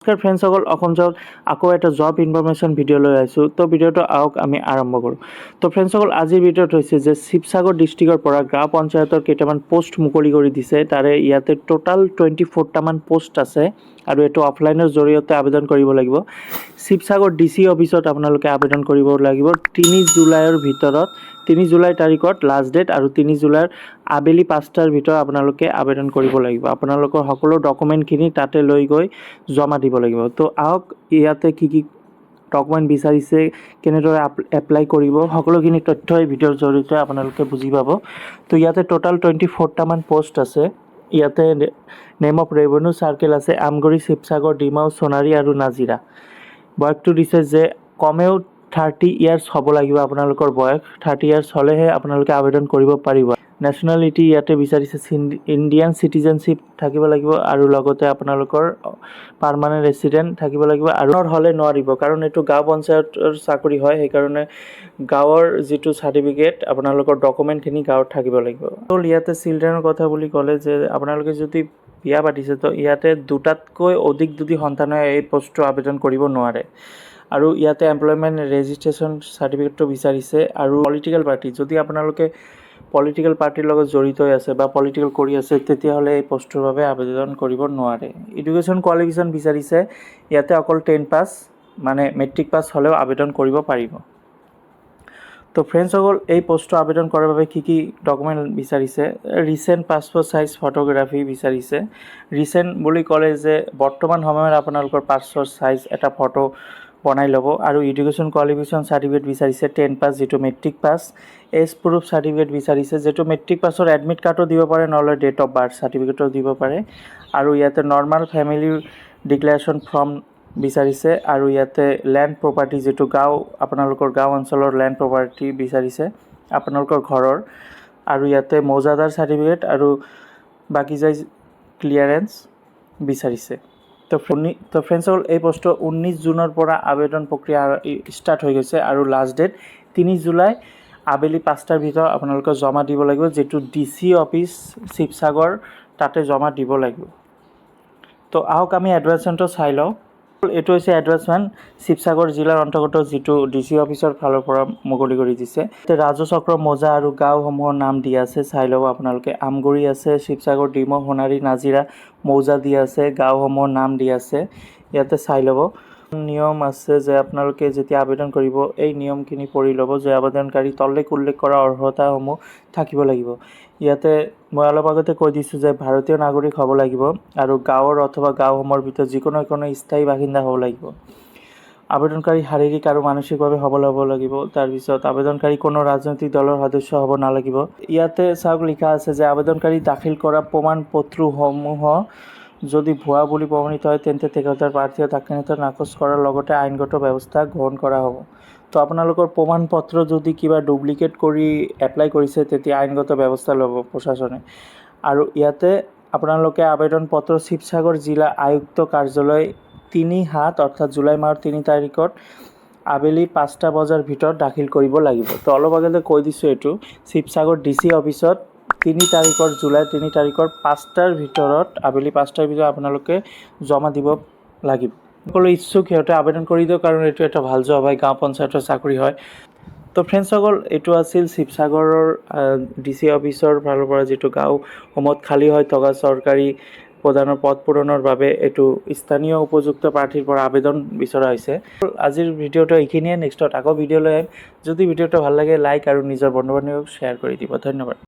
নমস্কাৰ ফ্ৰেণ্ডসকল, অসমত আকৌ এটা জব ইনফৰমেশ্যন ভিডিঅ' লৈ আহিছোঁ। তো ভিডিঅ'টো আহক আমি আৰম্ভ কৰোঁ। তো ফ্ৰেণ্ডসকল, আজিৰ ভিডিঅ'ত হৈছে যে শিৱসাগৰ ডিষ্ট্ৰিক্টৰ পৰা গাঁও পঞ্চায়তৰ কেইটামান পোষ্ট মুকলি কৰি দিছে। তাৰে ইয়াতে টোটাল 24টামান পোষ্ট আছে আৰু এইটো অফলাইনৰ জৰিয়তে আবেদন কৰিব লাগিব। শিৱসাগৰ DC অফিচত আপোনালোকে আবেদন কৰিব লাগিব 3 জুলাইৰ ভিতৰত। 3 জুলাই তাৰিখত লাষ্ট ডেট আৰু 3 জুলাইৰ আবেলি 5টাৰ ভিতৰত আপোনালোকে আবেদন কৰিব লাগিব। আপোনালোকৰ সকলো ডকুমেণ্টখিনি তাতে লৈ গৈ জমা দিব লাগিব। তো আহক ইয়াতে কি কি ডকুমেণ্ট বিচাৰিছে, কেনেদৰে এপ্লাই কৰিব, সকলোখিনি তথ্য এই ভিডিঅ'ৰ জৰিয়তে আপোনালোকে বুজি পাব। তো ইয়াতে টোটাল 24টামান পোষ্ট আছে। ইয়াতে নেম অফ ৰেভিনিউ চাৰ্কেল আছে আমগুৰি, শিৱসাগৰ, ডিমাও, সোণাৰী আৰু নাজিৰা। বয়সটো দিছে যে কমেও 30 ইয়াৰ্ছ হ'ব লাগিব। আপোনালোকৰ বয়স 30 ইয়াৰ্ছ হ'লেহে আপোনালোকে আবেদন কৰিব পাৰিব। নেশ্যনেলিটি ইয়াতে বিচাৰিছে ইণ্ডিয়ান চিটিজেনশ্বিপ থাকিব লাগিব আৰু লগতে আপোনালোকৰ পাৰ্মানেণ্ট ৰেচিডেণ্ট থাকিব লাগিব। আৰু হ'লে নোৱাৰিব, কাৰণ এইটো গাঁও পঞ্চায়তৰ চাকৰি হয়, সেইকাৰণে গাঁৱৰ যিটো চাৰ্টিফিকেট আপোনালোকৰ ডকুমেণ্টখিনি গাঁৱত থাকিব লাগিব। ইয়াতে চিলড্ৰেনৰ কথা বুলি ক'লে যে আপোনালোকে যদি বিয়া পাতিছে তো ইয়াতে 2টাতকৈ অধিক যদি সন্তান হয় এই পোষ্টটো আবেদন কৰিব নোৱাৰে। আৰু ইয়াতে এমপ্লয়মেণ্ট ৰেজিষ্ট্ৰেশ্যন চাৰ্টিফিকেটটো বিচাৰিছে। আৰু পলিটিকেল পাৰ্টি, যদি আপোনালোকে পলিটিকেল পাৰ্টিৰ লগত জড়িত হৈ আছে বা পলিটিকেল কৰি আছে তেতিয়াহ'লে এই পোষ্টটোৰ বাবে আবেদন কৰিব নোৱাৰে। এডুকেশ্যন কোৱালিফিকেশ্যন বিচাৰিছে। ইয়াতে অকল 10 পাছ মানে মেট্ৰিক পাছ হ'লেও আবেদন কৰিব পাৰিব। তো ফ্ৰেণ্ডসকল, এই পোষ্টটো আবেদন কৰাৰ বাবে কি কি ডকুমেণ্ট বিচাৰিছে? ৰিচেণ্ট পাছপোৰ্ট চাইজ ফটোগ্ৰাফি বিচাৰিছে। ৰিচেণ্ট বুলি ক'লে যে বৰ্তমান সময়ত আপোনালোকৰ পাছপোৰ্ট চাইজ এটা ফটো বনাই ল'ব। আৰু এডুকেশ্যন কোৱালিফিকেশ্যন চাৰ্টিফিকেট বিচাৰিছে 10 পাছ, যিটো matric pass. Age proof certificate বিচাৰিছে, যিটো মেট্ৰিক পাছৰ এডমিট কাৰ্ডো দিব পাৰে, নহ'লে ডেট অফ বাৰ্থ চাৰ্টিফিকেটো দিব পাৰে। আৰু ইয়াতে নৰ্মেল ফেমিলি ডিক্লেৰেশ্যন ফৰ্ম বিচাৰিছে। আৰু ইয়াতে লেণ্ড প্ৰপাৰ্টি, যিটো আপোনালোকৰ গাঁও অঞ্চলৰ লেণ্ড প্ৰপাৰ্টি বিচাৰিছে আপোনালোকৰ ঘৰৰ। আৰু ইয়াতে মৌজাদাৰ চাৰ্টিফিকেট আৰু বাকী যাই ক্লিয়াৰেঞ্চ বিচাৰিছে। তো ফ্ৰেণ্ডসকল, এই পোষ্টৰ 19 জুনৰ পৰা আবেদন প্ৰক্ৰিয়া ষ্টাৰ্ট হৈ গৈছে আৰু লাষ্ট ডেট 3 জুলাই আবেলি 5টাৰ ভিতৰত আপোনালোকে জমা দিব লাগিব, যিটো DC অফিচ শিৱসাগৰ তাতে জমা দিব লাগিব। তো আহক আমি এডভাৰ্টাইজমেণ্টটো চাই লওঁ। এইটো হৈছে এডভাৰ্টাইজমেণ্ট শিৱসাগৰ জিলাৰ অন্তৰ্গত, যিটো DC অফিচৰ ফালৰ পৰা মুকলি কৰি দিছে। ৰাজচক্ৰ, মৌজা আৰু গাঁওসমূহৰ নাম দিয়া আছে, চাই ল'ব আপোনালোকে। আমগুৰি আছে, শিৱসাগৰ, ডিমাও, সোণাৰী, নাজিৰা, মৌজা দিয়া আছে, গাঁওসমূহৰ নাম দিয়া আছে। ইয়াতে চাই ল'ব। নিয়ম আছে যে আপোনালোকে যেতিয়া আবেদন কৰিব এই নিয়মখিনি পঢ়ি ল'ব যে আবেদনকাৰী তললৈ উল্লেখ কৰা অৰ্হতাসমূহ থাকিব লাগিব। ইয়াতে মই অলপ আগতে কৈ দিছোঁ যে ভাৰতীয় নাগৰিক হ'ব লাগিব আৰু গাঁৱৰ অথবা গাঁওসমূহৰ ভিতৰত যিকোনো স্থায়ী বাসিন্দা হ'ব লাগিব। আবেদনকাৰী শাৰীৰিক আৰু মানসিকভাৱে সবল হ'ব লাগিব। তাৰপিছত আবেদনকাৰী কোনো ৰাজনৈতিক দলৰ সদস্য হ'ব নালাগিব। ইয়াতে চাওক লিখা আছে যে আবেদনকাৰী দাখিল কৰা প্ৰমাণ পত্ৰসমূহ যদি ভুৱা বুলি প্ৰমাণিত হয় তেন্তে তেখেতৰ প্ৰাৰ্থীয়ে দাখিলত নাকচ কৰাৰ লগতে আইনগত ব্যৱস্থা গ্ৰহণ কৰা হ'ব। তো আপোনালোকৰ প্ৰমাণ পত্ৰ যদি কিবা ডুপ্লিকেট কৰি এপ্লাই কৰিছে তেতিয়া আইনগত ব্যৱস্থা ল'ব প্ৰশাসনে। আৰু ইয়াতে আপোনালোকে আবেদন পত্ৰ শিৱসাগৰ জিলা আয়ুক্ত কাৰ্যালয় 3/7 অৰ্থাৎ জুলাই মাহৰ 3 তাৰিখত আবেলি 5টা বজাৰ ভিতৰত দাখিল কৰিব লাগিব। তো অলপ আগতে কৈ দিছোঁ, এইটো শিৱসাগৰ DC অফিচত 3 তাৰিখৰ জুলাই 3 তাৰিখৰ 5টাৰ ভিতৰত আবেলি 5টাৰ ভিতৰত আপোনালোকে জমা দিব লাগিব। সকলো ইচ্ছুক সিহঁতে আবেদন কৰি দিয়ক, কাৰণ এইটো এটা ভাল জব হয়, গাঁও পঞ্চায়তৰ চাকৰি হয়। তো ফ্ৰেণ্ডসকল, এইটো আছিল শিৱসাগৰৰ DC অফিচৰ ফালৰ পৰা যিটো গাঁওসমূহত খালী হৈ থকা চৰকাৰী প্ৰধানৰ পদ পূৰণৰ বাবে এইটো স্থানীয় উপযুক্ত প্ৰাৰ্থীৰ পৰা আবেদন বিচৰা হৈছে। আজিৰ ভিডিঅ'টো এইখিনিয়ে। নেক্সটত আকৌ ভিডিঅ' লৈ আহিম। যদি ভিডিঅ'টো ভাল লাগে লাইক আৰু নিজৰ বন্ধু বান্ধৱীক শ্বেয়াৰ কৰি দিব। ধন্যবাদ।